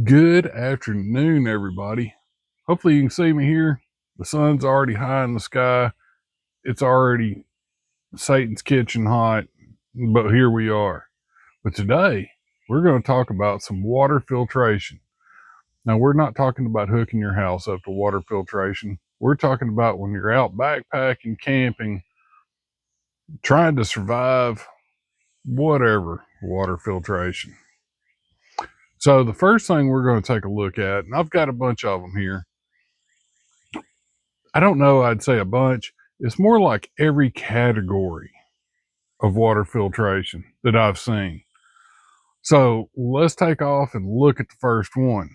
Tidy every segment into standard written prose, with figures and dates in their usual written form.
Good afternoon, everybody. Hopefully, you can see me here. The sun's already high in the sky. It's already Satan's kitchen hot, but here we are. But today, we're going to talk about some water filtration. Now, we're not talking about hooking your house up to water filtration. We're talking about when you're out backpacking, camping, trying to survive whatever water filtration. So, the first thing we're going to take a look at, and I've got a bunch of them here. I don't know, I'd say a bunch. It's more like every category of water filtration that I've seen. So let's take off and look at the first one.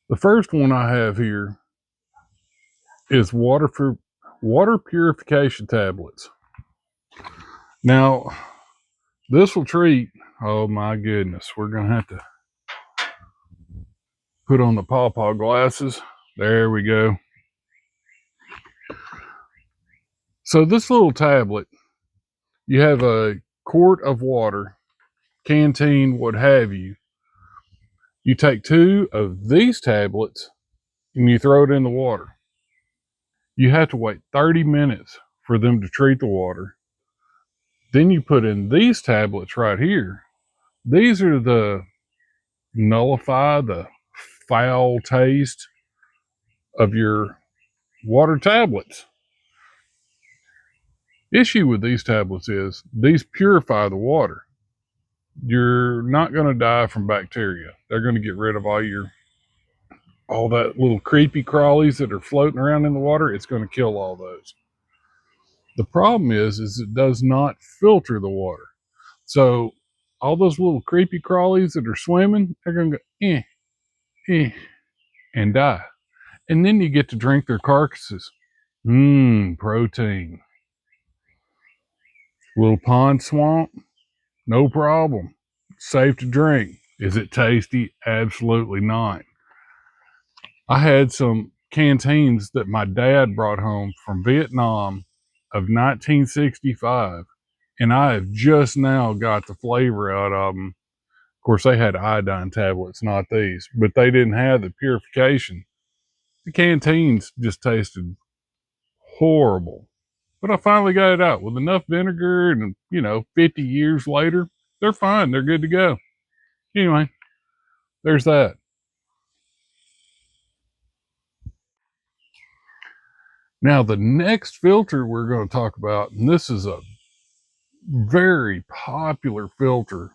The first one I have here is water purification tablets. Now, this will treat, oh my goodness, we're going to have to put on the pawpaw glasses. There we go. So this little tablet, you have a quart of water, canteen, what have you. You take 2 of these tablets and you throw it in the water. You have to wait 30 minutes for them to treat the water. Then you put in these tablets right here. These are the nullify the foul taste of your water tablets. Issue with these tablets is these purify the water. You're not going to die from bacteria. They're going to get rid of all that little creepy crawlies that are floating around in the water. It's going to kill all those. The problem is it does not filter the water. So all those little creepy crawlies that are swimming, they're going to go, and die. And then you get to drink their carcasses. Protein. Little pond swamp, no problem. Safe to drink. Is it tasty? Absolutely not. I had some canteens that my dad brought home from Vietnam of 1965, and I have just now got the flavor out of them. Of course, they had iodine tablets, not these, but they didn't have the purification. The canteens just tasted horrible. But I finally got it out with enough vinegar, and 50 years later, they're fine. They're good to go. Anyway, there's that. Now, the next filter we're going to talk about, and this is a very popular filter.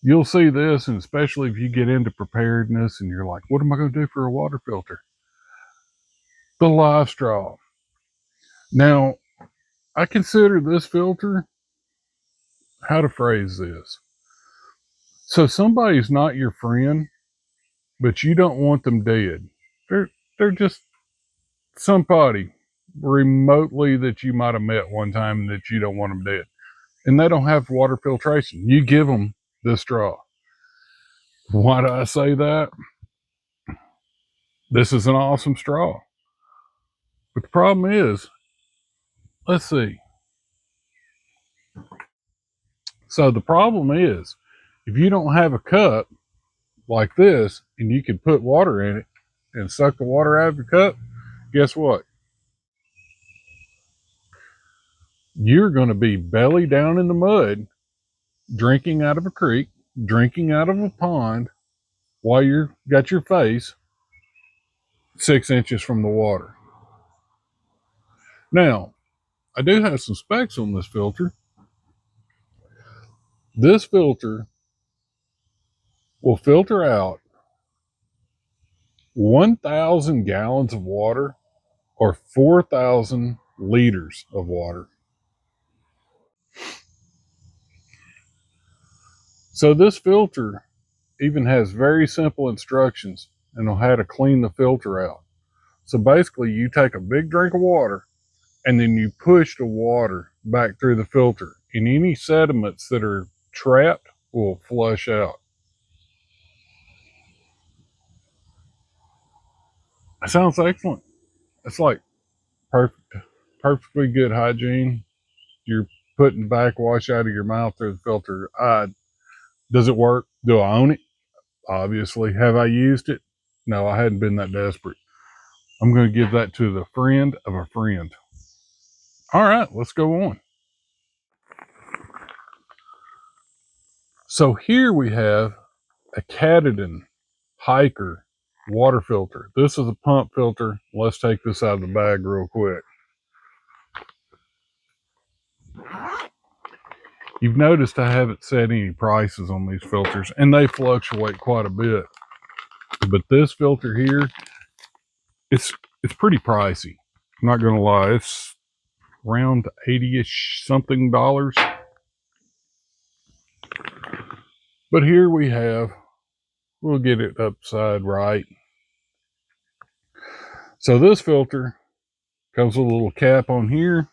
You'll see this, and especially if you get into preparedness and you're like, what am I going to do for a water filter? The live straw. Now, I consider this filter, how to phrase this. So somebody's not your friend, but you don't want them dead. They're just somebody remotely that you might have met one time that you don't want them dead. And they don't have water filtration. You give them this straw. Why do I say that? This is an awesome straw. But the problem is, let's see. So the problem is, if you don't have a cup like this and you can put water in it and suck the water out of your cup, guess what? You're going to be belly down in the mud, drinking out of a creek, drinking out of a pond, while you've got your face 6 inches from the water. Now, I do have some specs on this filter. This filter will filter out 1,000 gallons of water or 4,000 liters of water. So this filter even has very simple instructions and on how to clean the filter out. So basically you take a big drink of water and then you push the water back through the filter, and any sediments that are trapped will flush out. It sounds excellent. It's like perfectly good hygiene. You're putting backwash out of your mouth through the filter. Does it work? Do I own it? Obviously. Have I used it? No, I hadn't been that desperate. I'm going to give that to the friend of a friend. All right, let's go on. So here we have a Katadyn Hiker water filter. This is a pump filter. Let's take this out of the bag real quick. You've noticed I haven't set any prices on these filters, and they fluctuate quite a bit. But this filter here, it's pretty pricey. I'm not gonna lie, it's around 80-ish something dollars. But here we have, we'll get it upside right. So this filter comes with a little cap on here.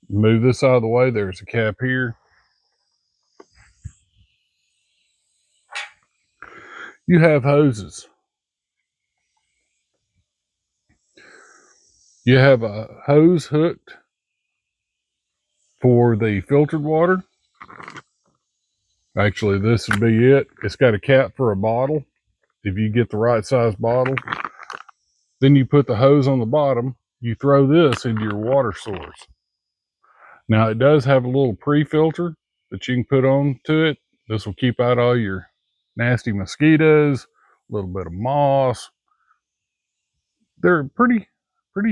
Move this out of the way, there's a cap here. You have hoses. You have a hose hooked for the filtered water. Actually, this would be it. It's got a cap for a bottle. If you get the right size bottle, then you put the hose on the bottom. You throw this into your water source. Now, it does have a little pre-filter that you can put on to it. This will keep out all your nasty mosquitoes, a little bit of moss. They're pretty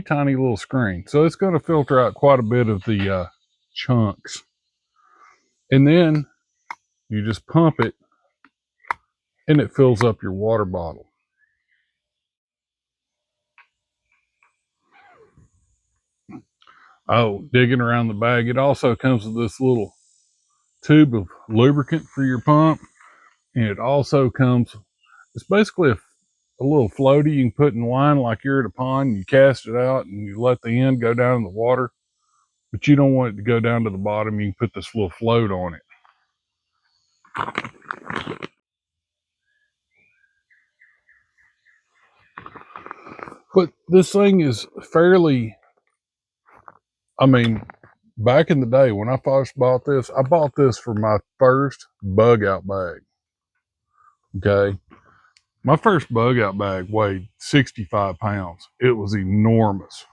tiny little screen. So it's going to filter out quite a bit of the chunks. And then you just pump it and it fills up your water bottle. Oh, digging around the bag, it also comes with this little tube of lubricant for your pump. And it also comes, it's basically a little floaty you can put in line like you're at a pond. You cast it out and you let the end go down in the water. But you don't want it to go down to the bottom. You can put this little float on it. But this thing is fairly, I mean, back in the day when I first bought this, I bought this for my first bug out bag. Okay. My first bug out bag weighed 65 pounds. It was enormous.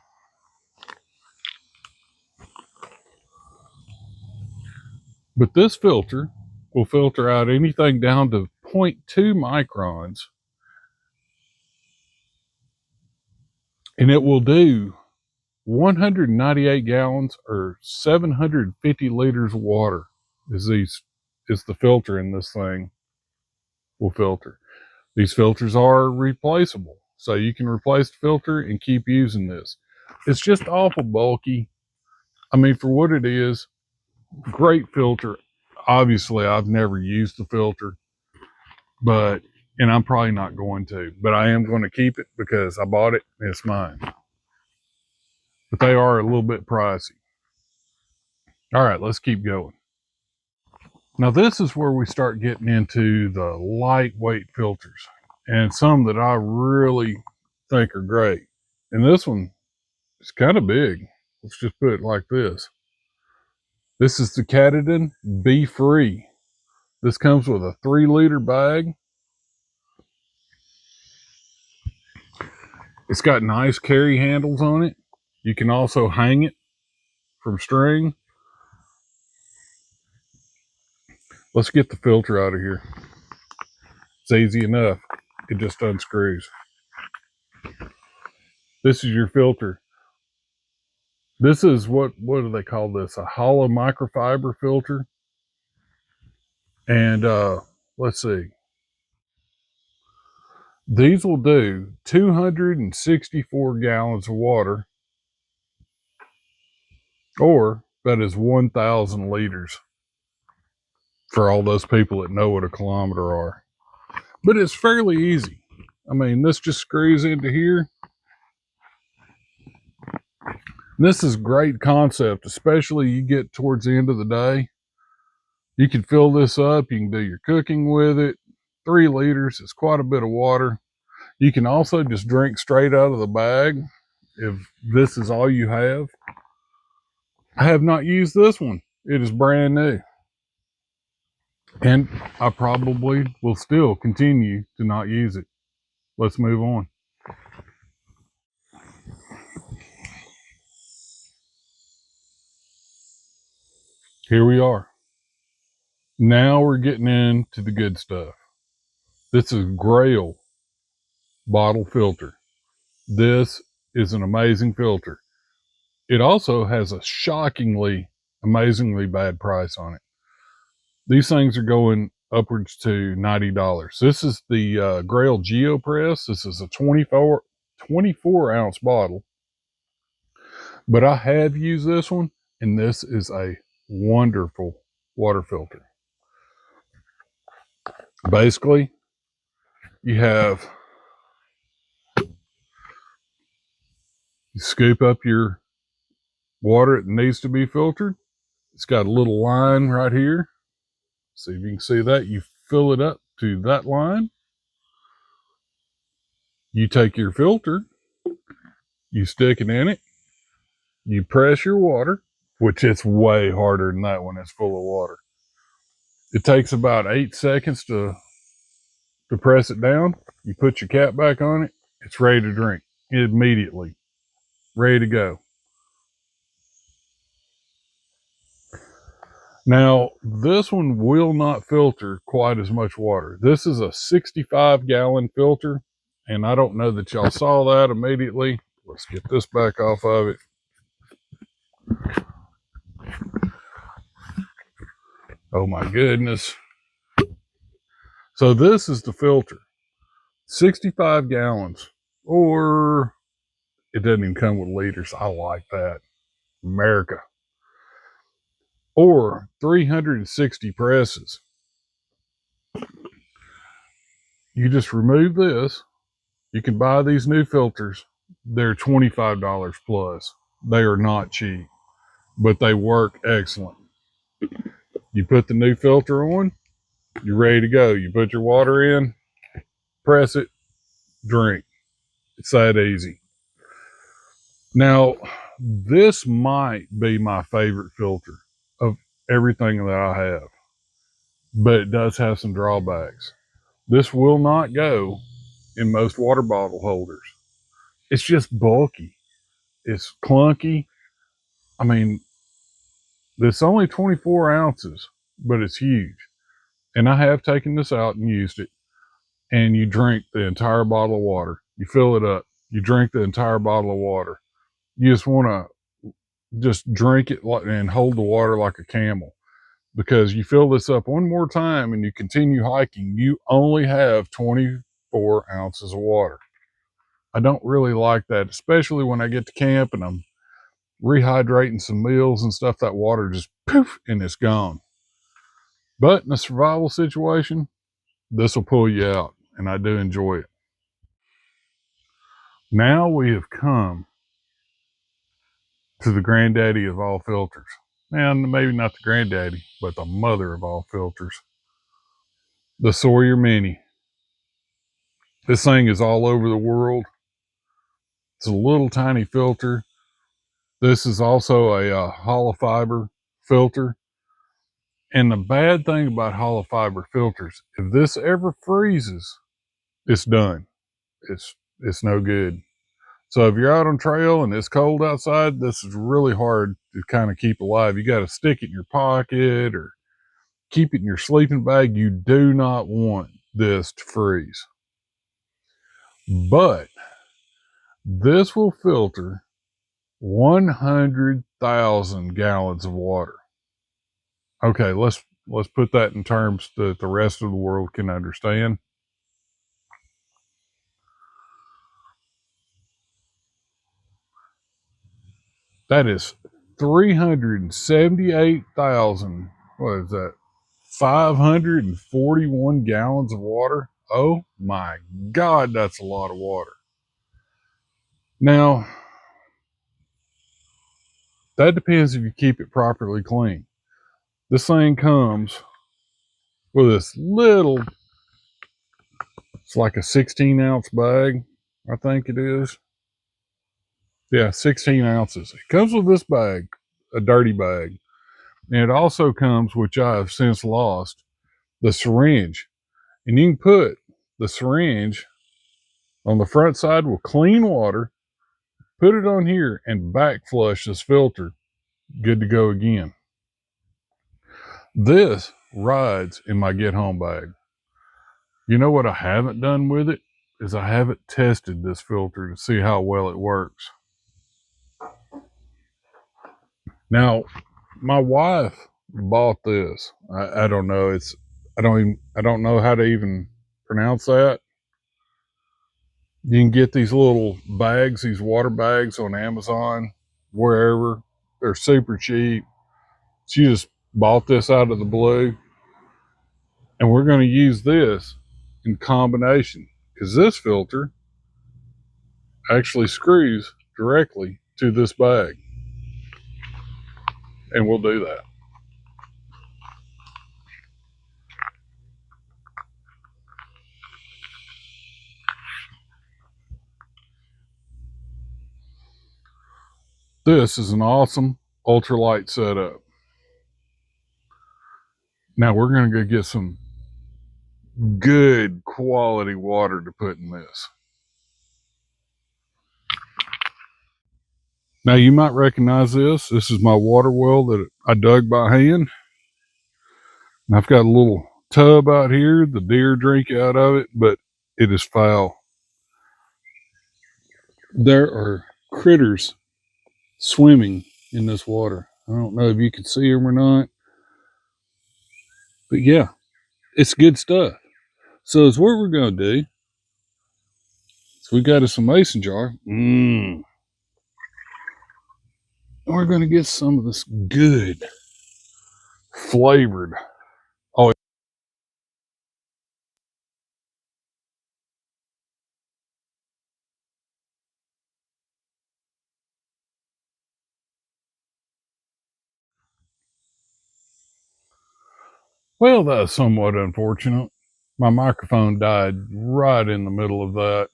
But this filter will filter out anything down to 0.2 microns. And it will do 198 gallons or 750 liters of water is the filter in this thing will filter. These filters are replaceable. So you can replace the filter and keep using this. It's just awful bulky. I mean, for what it is, great filter. Obviously, I've never used the filter, and I'm probably not going to, but I am going to keep it because I bought it and it's mine. But they are a little bit pricey. All right, let's keep going. Now, this is where we start getting into the lightweight filters and some that I really think are great. And this one is kind of big. Let's just put it like this. This is the Katadyn Be Free. This comes with a 3-liter bag. It's got nice carry handles on it. You can also hang it from string. Let's get the filter out of here. It's easy enough. It just unscrews. This is your filter. This is what do they call this? A hollow microfiber filter. And let's see. These will do 264 gallons of water, or that is 1,000 liters for all those people that know what a kilometer are. But it's fairly easy. I mean, this just screws into here. And this is a great concept, especially you get towards the end of the day. You can fill this up. You can do your cooking with it. 3 liters is quite a bit of water. You can also just drink straight out of the bag if this is all you have. I have not used this one. It is brand new. And I probably will still continue to not use it. Let's move on. Here we are. Now we're getting into the good stuff. This is Grail bottle filter. This is an amazing filter. It also has a shockingly, amazingly bad price on it. These things are going upwards to $90. This is the Grail GeoPress. This is a 24 ounce bottle, but I have used this one, and this is a wonderful water filter. Basically, you scoop up your water that needs to be filtered. It's got a little line right here. See if you can see that. You fill it up to that line. You take your filter, you stick it in it, you press your water, which it's way harder than that when it's full of water. It takes about 8 seconds to press it down. You put your cap back on it, it's ready to drink immediately. Ready to go. Now, this one will not filter quite as much water. This is a 65-gallon filter, and I don't know that y'all saw that immediately. Let's get this back off of it. Oh my goodness. So this is the filter. 65 gallons, or it doesn't even come with liters. I like that. America. Or 360 presses. You just remove this. You can buy these new filters. They're $25 plus. They are not cheap, but they work excellent. You put the new filter on, you're ready to go. You put your water in, press it, drink. It's that easy. Now, this might be my favorite filter of everything that I have, but it does have some drawbacks. This will not go in most water bottle holders. It's just bulky. It's clunky. I mean, it's only 24 ounces, but it's huge. And I have taken this out and used it. And you drink the entire bottle of water. You fill it up. You drink the entire bottle of water. You just want to just drink it and hold the water like a camel. Because you fill this up one more time and you continue hiking, you only have 24 ounces of water. I don't really like that, especially when I get to camp and I'm rehydrating some meals and stuff. That water just poof and it's gone. But in a survival situation, this will pull you out, and I do enjoy it. Now we have come to the granddaddy of all filters. And maybe not the granddaddy, but the mother of all filters. The Sawyer Mini. This thing is all over the world. It's a little tiny filter. This is also a hollow fiber filter. And the bad thing about hollow fiber filters, if this ever freezes, it's done. It's no good. So if you're out on trail and it's cold outside, this is really hard to kind of keep alive. You got to stick it in your pocket or keep it in your sleeping bag. You do not want this to freeze. But this will filter 100,000 gallons of water. Okay, let's put that in terms that the rest of the world can understand. That is 378,000. What is that? 541 gallons of water. Oh my God, that's a lot of water. Now, that depends if you keep it properly clean. This thing comes with this little, it's like a 16-ounce bag, I think it is. Yeah, 16 ounces. It comes with this bag. a dirty bag. And it also comes, which I have since lost, the syringe. And you can put the syringe on the front side with clean water, put it on here, and back flush this filter. Good to go again. This rides in my get home bag. You know what I haven't done with it is I haven't tested this filter to see how well it works. Now, my wife bought this. I don't know. I don't know how to even pronounce that. You can get these little bags, these water bags on Amazon, wherever. They're super cheap. She just bought this out of the blue. And we're going to use this in combination because this filter actually screws directly to this bag. And we'll do that. This is an awesome ultralight setup. Now we're going to go get some good quality water to put in this. Now you might recognize this. This is my water well that I dug by hand. And I've got a little tub out here. The deer drink out of it, but it is foul. There are critters swimming in this water. I don't know if you can see them or not. But yeah, it's good stuff. So is what we're going to do. So we got us a mason jar. And we're going to get some of this good flavored. Oh, well, that's somewhat unfortunate. My microphone died right in the middle of that.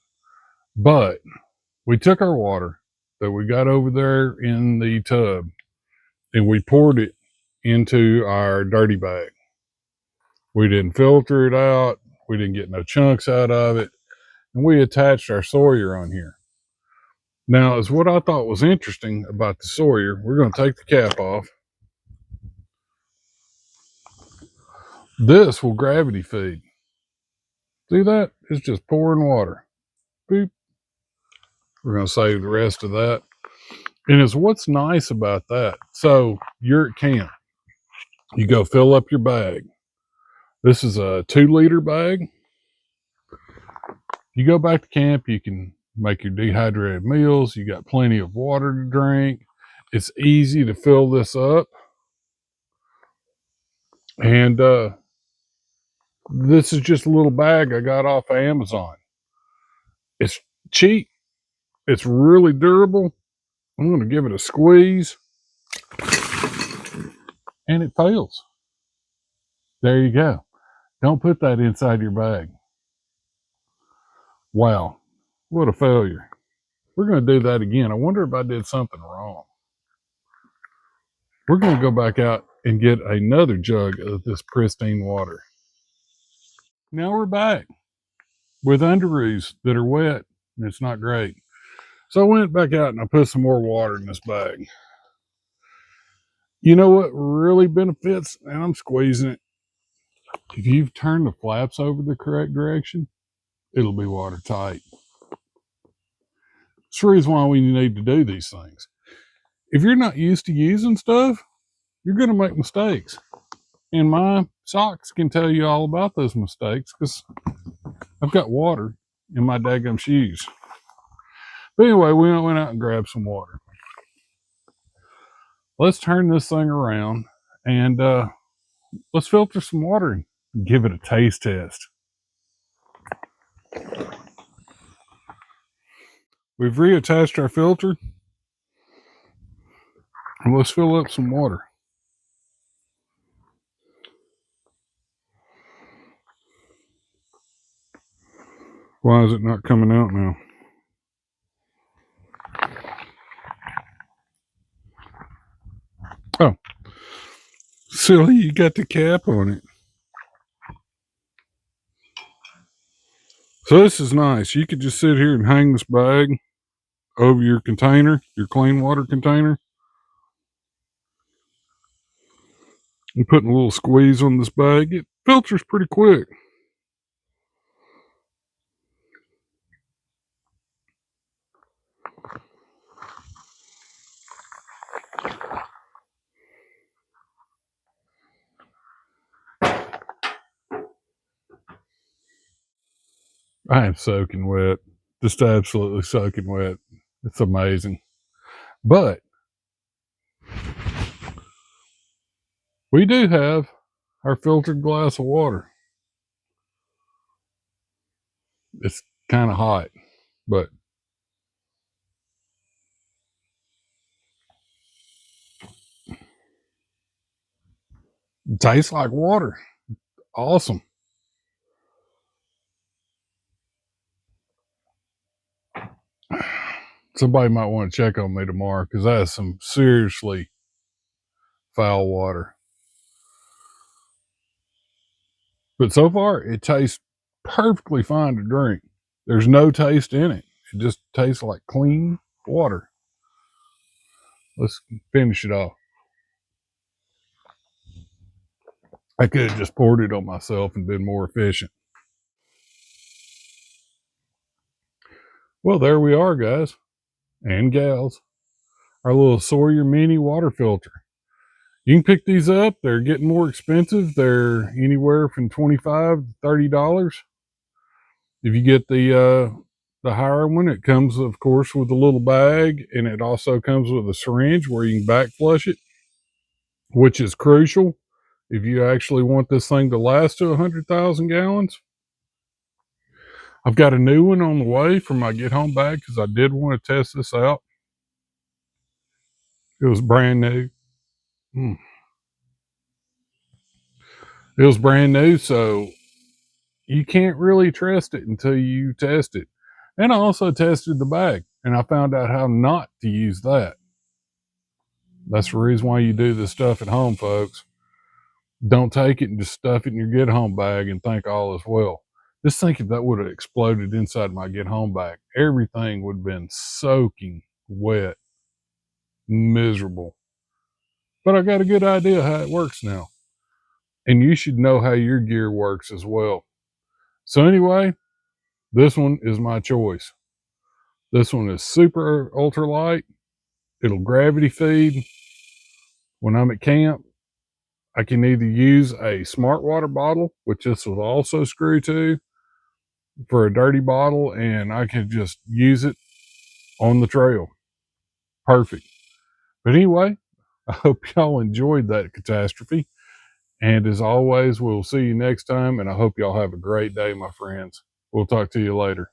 But we took our water that we got over there in the tub and we poured it into our dirty bag. We didn't filter it out. We didn't get no chunks out of it. And we attached our Sawyer on here. Now, is what I thought was interesting about the Sawyer. We're going to take the cap off. This will gravity feed. See that? It's just pouring water. Boop. We're going to save the rest of that. And it's what's nice about that. So you're at camp. You go fill up your bag. This is a 2-liter bag. You go back to camp, you can make your dehydrated meals. You got plenty of water to drink. It's easy to fill this up. And this is just a little bag I got off of Amazon. It's cheap. It's really durable. I'm going to give it a squeeze. And it fails. There you go. Don't put that inside your bag. Wow. What a failure. We're going to do that again. I wonder if I did something wrong. We're going to go back out and get another jug of this pristine water. Now we're back with underoos that are wet, and it's not great. So I went back out and I put some more water in this bag. You know what really benefits? And I'm squeezing it. If you've turned the flaps over the correct direction, it'll be watertight. It's the reason why we need to do these things. If you're not used to using stuff, you're going to make mistakes. And my socks can tell you all about those mistakes because I've got water in my daggum shoes. But anyway, we went out and grabbed some water. Let's turn this thing around and let's filter some water and give it a taste test. We've reattached our filter and let's fill up some water. Why is it not coming out now? Oh, silly, you got the cap on it. So this is nice. You could just sit here and hang this bag over your container, your clean water container. And putting a little squeeze on this bag, it filters pretty quick. I am soaking wet. Just absolutely soaking wet. It's amazing. But we do have our filtered glass of water. It's kind of hot, but it tastes like water. Awesome. Somebody might want to check on me tomorrow because that is some seriously foul water. But so far, it tastes perfectly fine to drink. There's no taste in it. It just tastes like clean water. Let's finish it off. I could have just poured it on myself and been more efficient. Well, there we are, guys and gals. Our little Sawyer mini water filter. You can pick these up. They're getting more expensive. They're anywhere from $25 to $30. If you get the higher one, it comes, of course, with a little bag, and it also comes with a syringe where you can back flush it, which is crucial if you actually want this thing to last to 100,000 gallons. I've got a new one on the way for my get home bag because I did want to test this out. It was brand new. It was brand new, so you can't really trust it until you test it. And I also tested the bag, and I found out how not to use that. That's the reason why you do this stuff at home, folks. Don't take it and just stuff it in your get home bag and think all is well. Just think if that would have exploded inside my get home bag, everything would have been soaking wet, miserable. But I got a good idea how it works now. And you should know how your gear works as well. So, anyway, this one is my choice. This one is super ultralight. It'll gravity feed. When I'm at camp, I can either use a smart water bottle, which this will also screw to, for a dirty bottle, and I can just use it on the trail. Perfect. But anyway, I hope y'all enjoyed that catastrophe. And as always, we'll see you next time, and I hope y'all have a great day, my friends. We'll talk to you later.